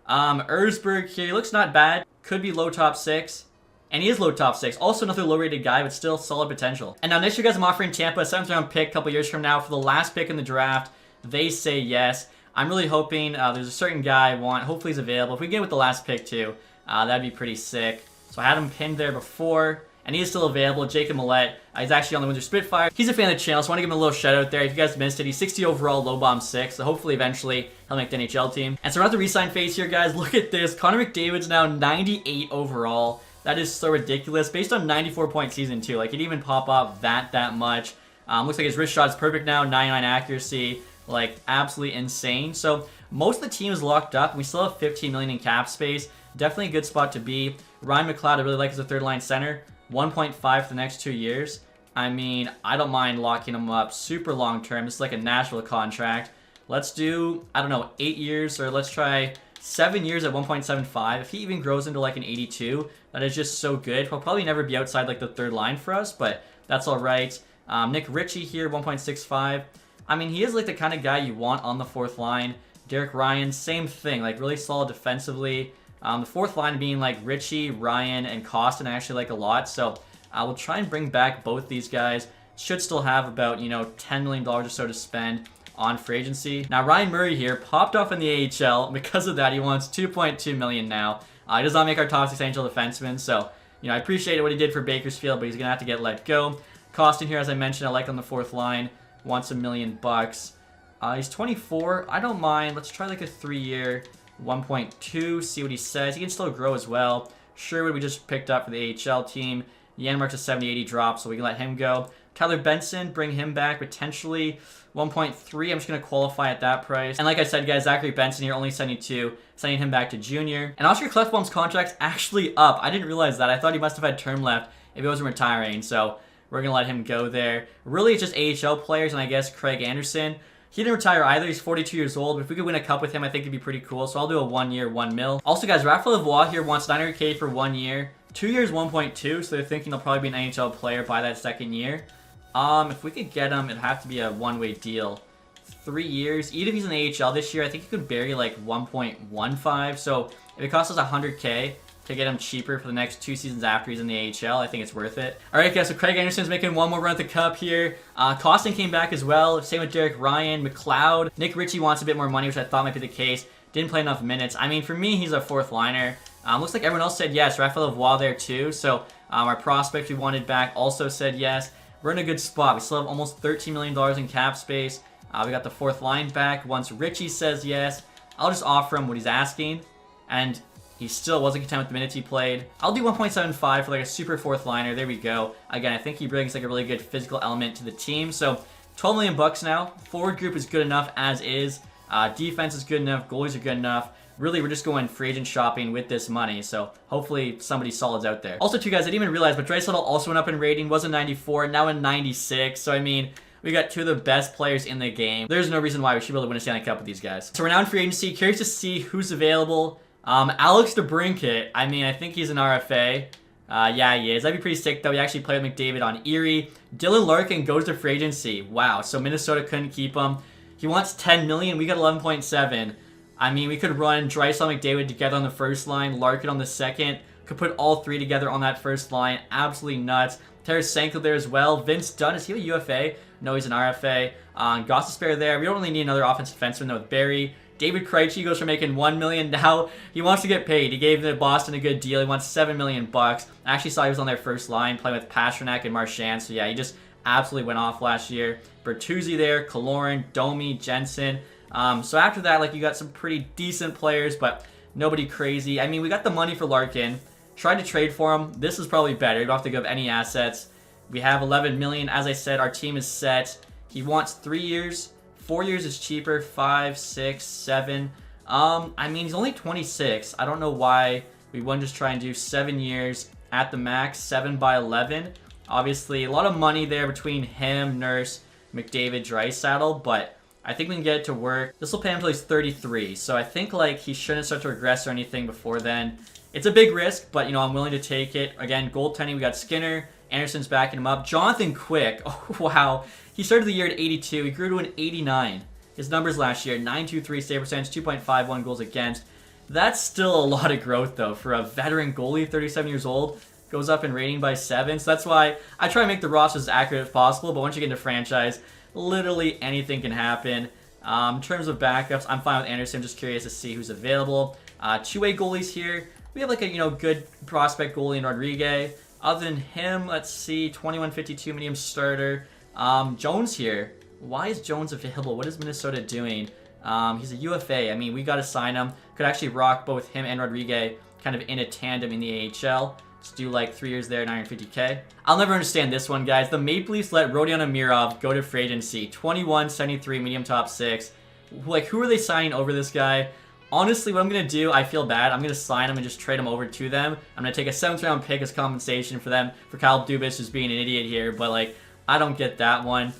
Erzberg here. He looks not bad. Could be low top 6. And he is low top 6. Also another low-rated guy, but still solid potential. And now next year, guys, I'm offering Tampa a 7th round pick a couple years from now for the last pick in the draft. They say yes. I'm really hoping there's a certain guy I want. Hopefully he's available. If we get with the last pick too, that'd be pretty sick. So I had him pinned there before, and he is still available. Jacob Millette. He's actually on the Winter Spitfire. He's a fan of the channel, so I want to give him a little shout out there. If you guys missed it, he's 60 overall, low bomb 6. So hopefully eventually he'll make the NHL team. And so we're at the re-sign phase here, guys. Look at this. Connor McDavid's now 98 overall. That is so ridiculous. Based on 94-point season too. Like, it didn't even pop up that much. Looks like his wrist shot's perfect now. 99 accuracy. Like, absolutely insane. So most of the team is locked up. We still have 15 million in cap space. Definitely a good spot to be. Ryan McLeod, I really like as a 3rd line center. 1.5 for the next 2 years. I mean, I don't mind locking him up super long term. This is like a Nashville contract. Let's do, I don't know, 8 years, or let's try 7 years at 1.75. If he even grows into like an 82, that is just so good. He'll probably never be outside like the 3rd line for us, but that's all right. Nick Ritchie here, 1.65. I mean, he is like the kind of guy you want on the 4th line. Derek Ryan, same thing, like really solid defensively. The 4th line being like Ritchie, Ryan, and Costin I actually like a lot. So I will try and bring back both these guys. Should still have about, you know, $10 million or so to spend on free agency. Now Ryan Murray here popped off in the AHL. Because of that, he wants $2.2 million now. He does not make our top 6 NHL defensemen. So, you know, I appreciate what he did for Bakersfield, but he's going to have to get let go. Costin here, as I mentioned, I like on the 4th line. Wants $1 million. He's 24. I don't mind. Let's try like a 3-year 1.2. See what he says. He can still grow as well. Sherwood we just picked up for the AHL team. Yanmark's a 70-80 drop, so we can let him go. Tyler Benson, bring him back potentially 1.3. I'm just going to qualify at that price. And like I said, guys, Zachary Benson here, only 72. Sending him back to junior. And Oscar Klefbom's contract's actually up. I didn't realize that. I thought he must have had term left if he wasn't retiring. So we're going to let him go there. Really, it's just AHL players, and I guess Craig Anderson. He didn't retire either. He's 42 years old. But if we could win a cup with him, I think it'd be pretty cool. So I'll do a 1-year, $1 million. Also, guys, Raphael Lavoie here wants $900K for 1 year. 2 years, 1.2. So they're thinking he'll probably be an NHL player by that 2nd year. If we could get him, it'd have to be a one-way deal. 3 years. Even if he's in the AHL this year, I think he could bury like 1.15. So if it costs us $100K to get him cheaper for the next 2 seasons after he's in the AHL, I think it's worth it. Alright, guys, so Craig Anderson's making one more run at the cup here. Costin came back as well. Same with Derek Ryan, McLeod. Nick Ritchie wants a bit more money, which I thought might be the case. Didn't play enough minutes. I mean, for me, he's a 4th liner. Looks like everyone else said yes. Raphael Lavoie there too. So our prospect we wanted back also said yes. We're in a good spot. We still have almost $13 million in cap space. We got the 4th line back. Once Ritchie says yes, I'll just offer him what he's asking. And he still wasn't content with the minutes he played. I'll do 1.75 for like a super 4th liner. There we go. Again, I think he brings like a really good physical element to the team. So 12 million bucks now. Forward group is good enough as is. Defense is good enough. Goalies are good enough. Really, we're just going free agent shopping with this money, so hopefully somebody solid's out there. Also, too, guys, I didn't even realize, but Draisaitl also went up in rating, was a 94, now a 96, so I mean, we got 2 of the best players in the game. There's no reason why we should be able to win a Stanley Cup with these guys. So we're now in free agency, curious to see who's available. Alex DeBrincat, I mean, I think he's an RFA. Yeah, he is. That'd be pretty sick, though. We actually played with McDavid on Erie. Dylan Larkin goes to free agency. Wow, so Minnesota couldn't keep him. He wants $10 million, we got 11.7. I mean, we could run Draisaitl McDavid together on the 1st line, Larkin on the 2nd. Could put all 3 together on that 1st line. Absolutely nuts. Tarasenko there as well. Vince Dunn, is he a UFA? No, he's an RFA. Gostisbehere there. We don't really need another offensive defenseman though with Barry. David Krejci goes from making $1 million. Now he wants to get paid. He gave the Boston a good deal. He wants $7 million. I actually saw he was on their first line playing with Pastrnak and Marchand. So yeah, he just absolutely went off last year. Bertuzzi there, Kaloran, Domi, Jensen. So after that, like, you got some pretty decent players, but nobody crazy. I mean, we got the money for Larkin. Tried to trade for him. This is probably better. You don't have to give any assets. We have $11 million. As I said, our team is set. He wants 3 years. 4 years is cheaper. 5, 6, 7. I mean, he's only 26. I don't know why we wouldn't just try and do 7 years at the max. 7 by 11. Obviously, a lot of money there between him, Nurse, McDavid, Draisaitl, but I think we can get it to work. This will pay him until he's 33, so I think, like, he shouldn't start to regress or anything before then. It's a big risk, but, you know, I'm willing to take it. Again, goaltending, we got Skinner. Anderson's backing him up. Jonathan Quick, oh, wow. He started the year at 82. He grew to an 89. His numbers last year, 9.23 save percentage, 2.51 goals against. That's still a lot of growth, though, for a veteran goalie, 37 years old. Goes up in rating by 7. So that's why I try to make the roster as accurate as possible, but once you get into franchise, literally anything can happen. In terms of backups, I'm fine with Anderson. Just curious to see who's available. Two-way goalies here. We have, like, a, you know, good prospect goalie in Rodriguez. Other than him, let's see, 21.52 medium starter. Jones here. Why is Jones available? What is Minnesota doing? He's a UFA. I mean, we got to sign him. Could actually rock both him and Rodriguez kind of in a tandem in the AHL. Let's do like 3 years there, 950K. I'll never understand this one, guys. The Maple Leafs let Rodion Amirov go to free agency. 21.73 medium top 6. Like, who are they signing over this guy? Honestly, what I'm going to do, I feel bad. I'm going to sign him and just trade him over to them. I'm going to take a 7th round pick as compensation for them, for Kyle Dubas just being an idiot here. But, like, I don't get that one.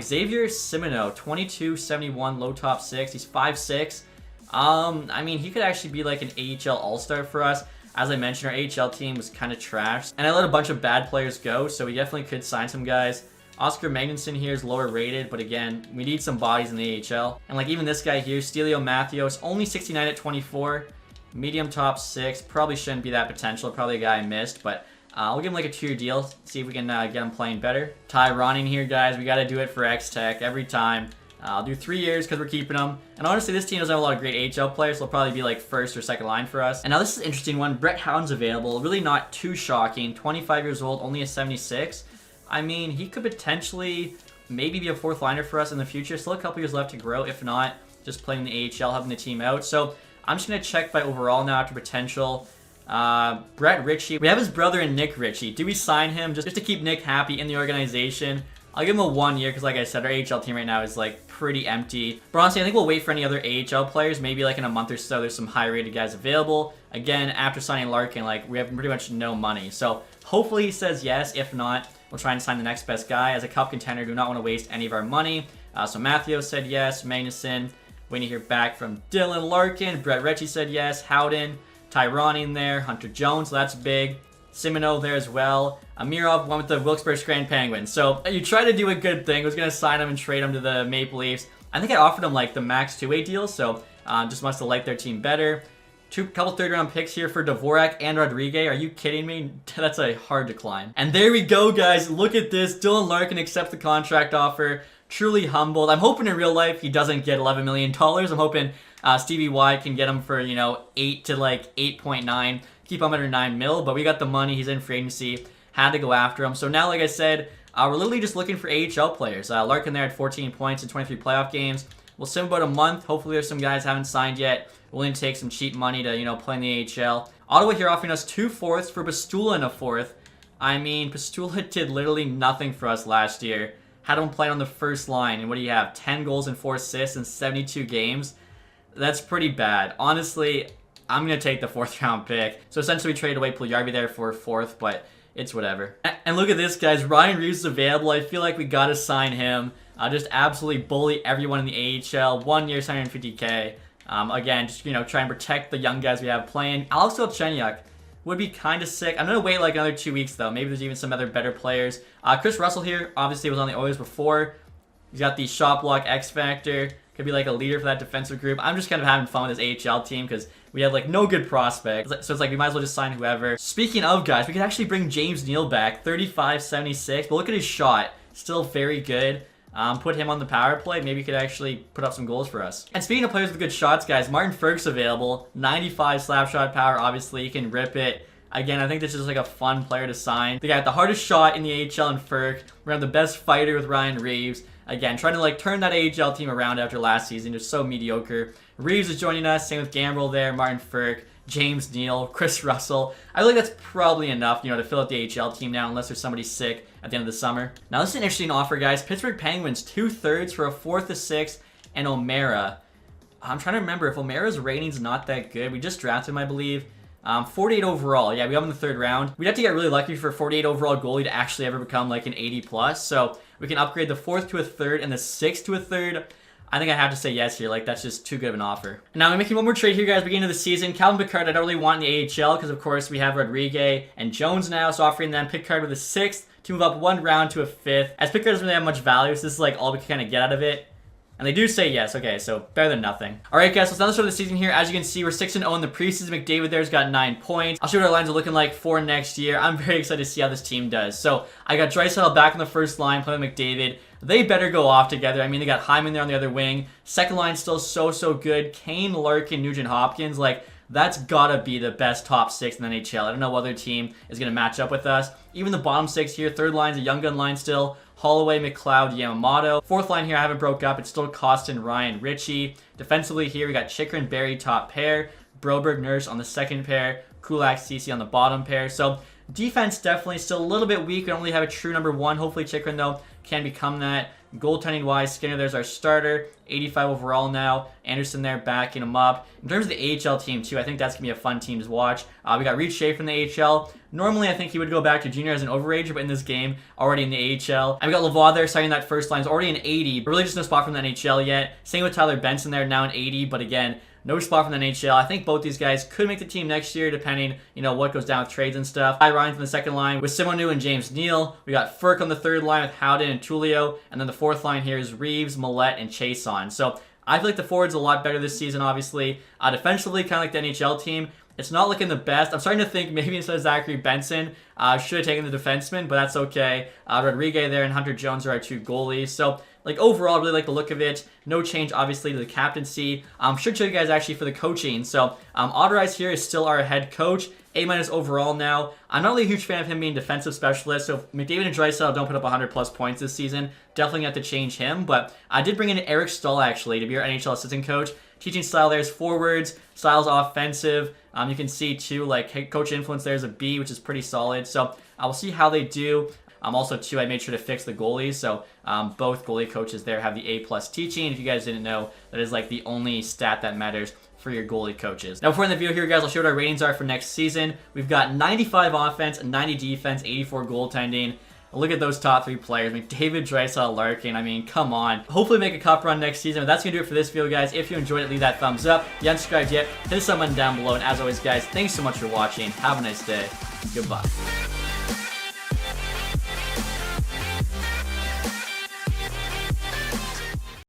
Xavier Simoneau, 22.71 low top 6. He's 5'6". I mean, he could actually be like an AHL all-star for us. As I mentioned, our AHL team was kind of trash. And I let a bunch of bad players go, so we definitely could sign some guys. Oscar Magnuson here is lower rated, but again, we need some bodies in the AHL. And like even this guy here, Stelio Matthews, only 69 at 24. Medium top 6. Probably shouldn't be that potential. Probably a guy I missed, but we'll give him like a 2-year deal. See if we can get him playing better. Ty Ronning here, guys. We got to do it for X-Tech every time. I'll do 3 years because we're keeping them. And honestly, this team doesn't have a lot of great AHL players, so they'll probably be like first or second line for us. And now this is an interesting one. Brett Howden's available. Really not too shocking. 25 years old, only a 76. I mean, he could potentially maybe be a 4th liner for us in the future. Still a couple years left to grow. If not, just playing the AHL, helping the team out. So I'm just going to check by overall now after potential. Brett Ritchie. We have his brother in Nick Ritchie. Do we sign him just to keep Nick happy in the organization? I'll give him a 1 year because, like I said, our AHL team right now is like pretty empty. But honestly, I think we'll wait for any other AHL players. Maybe like in a month or so, there's some high-rated guys available. Again, after signing Larkin, like we have pretty much no money. So hopefully he says yes. If not, we'll try and sign the next best guy. As a cup contender, do not want to waste any of our money. So Matthews said yes. Magnuson, waiting to hear back from Dylan Larkin. Brett Ritchie said yes. Howden, Tyrone in there. Hunter Jones, so that's big. Simoneau there as well. Amirov went with the Wilkes-Barre Grand Penguins. So you try to do a good thing. I was going to sign him and trade him to the Maple Leafs. I think I offered him like the max 2-way deal, so just must have liked their team better. Couple 3rd round picks here for Dvorak and Rodriguez. Are you kidding me? That's a hard decline. And there we go, guys. Look at this. Dylan Larkin accepts the contract offer. Truly humbled. I'm hoping in real life he doesn't get $11 million. I'm hoping Stevie Y can get him for, you know, 8 to like 8.9. Keep him under 9 mil, but we got the money. He's in free agency. Had to go after him. So now, like I said, we're literally just looking for AHL players. Larkin there at 14 points in 23 playoff games. We'll send about a month. Hopefully there's some guys haven't signed yet. Willing to take some cheap money to, you know, play in the AHL. Ottawa here offering us 2 fourths for Pastula and a 4th. I mean, Pastula did literally nothing for us last year. Had him playing on the first line. And what do you have? 10 goals and 4 assists in 72 games. That's pretty bad. Honestly, I'm going to take the 4th round pick. So essentially we traded away Puljujarvi there for a 4th, but it's whatever. And look at this, guys. Ryan Reeves is available. I feel like we got to sign him. Just absolutely bully everyone in the AHL. 1 year, 750K. Again, just, you know, try and protect the young guys we have playing. Alex Galchenyuk would be kind of sick. I'm going to wait like another 2 weeks, though. Maybe there's even some other better players. Chris Russell here, obviously was on the Oilers before. He's got the shot block X factor. Could be like a leader for that defensive group. I'm just kind of having fun with this AHL team because we have like no good prospects. So it's like we might as well just sign whoever. Speaking of guys, we could actually bring James Neal back. 35.76. But look at his shot. Still very good. put him on the power play. Maybe he could actually put up some goals for us. And speaking of players with good shots, guys, Martin Ferk's available. 95 slap shot power. Obviously, he can rip it. Again, I think this is just like a fun player to sign. The guy with the hardest shot in the AHL in Ferk. We're gonna have the best fighter with Ryan Reeves. Again, trying to like turn that AHL team around after last season. Just so mediocre. Reeves is joining us. Same with Gambrel there. Martin Ferk, James Neal, Chris Russell. I feel like that's probably enough, to fill out the AHL team now, unless there's somebody sick at the end of the summer. Now, this is an interesting offer, guys. Pittsburgh Penguins, 2/3 for a 4th, a 6th, and O'Mara. I'm trying to remember if O'Mara's rating's not that good. We just drafted him, I believe. 48 overall. Yeah, we have him in the 3rd round. We'd have to get really lucky for a 48 overall goalie to actually ever become like an 80 plus. So we can upgrade the 4th to a 3rd and the 6th to a 3rd. I think I have to say yes here. Like, that's just too good of an offer. Now, I'm making one more trade here, guys, beginning of the season. Calvin Pickard, I don't really want in the AHL because, of course, we have Rodriguez and Jones now. So offering them Pickard with a 6th to move up 1 round to a 5th. As Pickard doesn't really have much value, so this is like all we can kind of get out of it. And they do say yes. Okay, so better than nothing. All right, guys, so it's now the start of the season here. As you can see, we're 6-0 in the preseason. McDavid there's got 9 points. I'll show you what our lines are looking like for next year. I'm very excited to see how this team does. So I got Draisaitl back on the first line, playing with McDavid. They better go off together. I mean, they got Hyman there on the other wing. Second line still so good. Kane, Larkin, Nugent Hopkins. Like, that's gotta be the best top 6 in the NHL. I don't know what other team is gonna match up with us. Even the bottom 6 here. Third line's a young gun line still. Holloway, McLeod, Yamamoto. Fourth line here, I haven't broke up. It's still Costin, Ryan, Ritchie. Defensively here, we got Chikrin, Barry, top pair. Broberg, Nurse on the second pair. Kulak, Ceci on the bottom pair. So defense definitely still a little bit weak. We don't really have a true number 1. Hopefully Chikrin, though, can become that. Goaltending-wise, Skinner, there's our starter. 85 overall now. Anderson there backing him up. In terms of the AHL team, too, I think that's going to be a fun team to watch. We got Reed Shea from the AHL. Normally, I think he would go back to junior as an overager, but in this game, already in the AHL. And we got Lavoie there starting that first line. He's already an 80, but really just no spot from the NHL yet. Same with Tyler Benson there, now an 80, but again, no spot from the NHL. I think both these guys could make the team next year, depending, what goes down with trades and stuff. Ryan from the second line with Simonu and James Neal. We got Ferk on the third line with Howden and Tullio. And then the fourth line here is Reeves, Millette, and Chason. So I feel like the forward's a lot better this season, obviously. Defensively, kind of like the NHL team. It's not looking the best. I'm starting to think maybe instead of Zachary Benson, should have taken the defenseman, but that's okay. Rodriguez there and Hunter Jones are our 2 goalies. So, like, overall, I really like the look of it. No change, obviously, to the captaincy. Should show you guys, actually, for the coaching. So, Otterize here is still our head coach. A- overall now. I'm not really a huge fan of him being defensive specialist, so if McDavid and Draisaitl don't put up 100-plus points this season, definitely have to change him. But I did bring in Eric Stahl, actually, to be our NHL assistant coach. Teaching style there is forwards. Style's offensive. You can see, too, like, coach influence there is a B, which is pretty solid. So, we'll see how they do. Also, too, I made sure to fix the goalies. So, both goalie coaches there have the A+ teaching. If you guys didn't know, that is, like, the only stat that matters for your goalie coaches. Now, before in the video here, guys, I'll show what our ratings are for next season. We've got 95 offense, 90 defense, 84 goaltending. Look at those top 3 players. McDavid, Draisaitl, Larkin. I mean, come on. Hopefully make a cup run next season. But that's going to do it for this video, guys. If you enjoyed it, leave that thumbs up. If you haven't subscribed yet, hit the sub button down below. And as always, guys, thanks so much for watching. Have a nice day. Goodbye.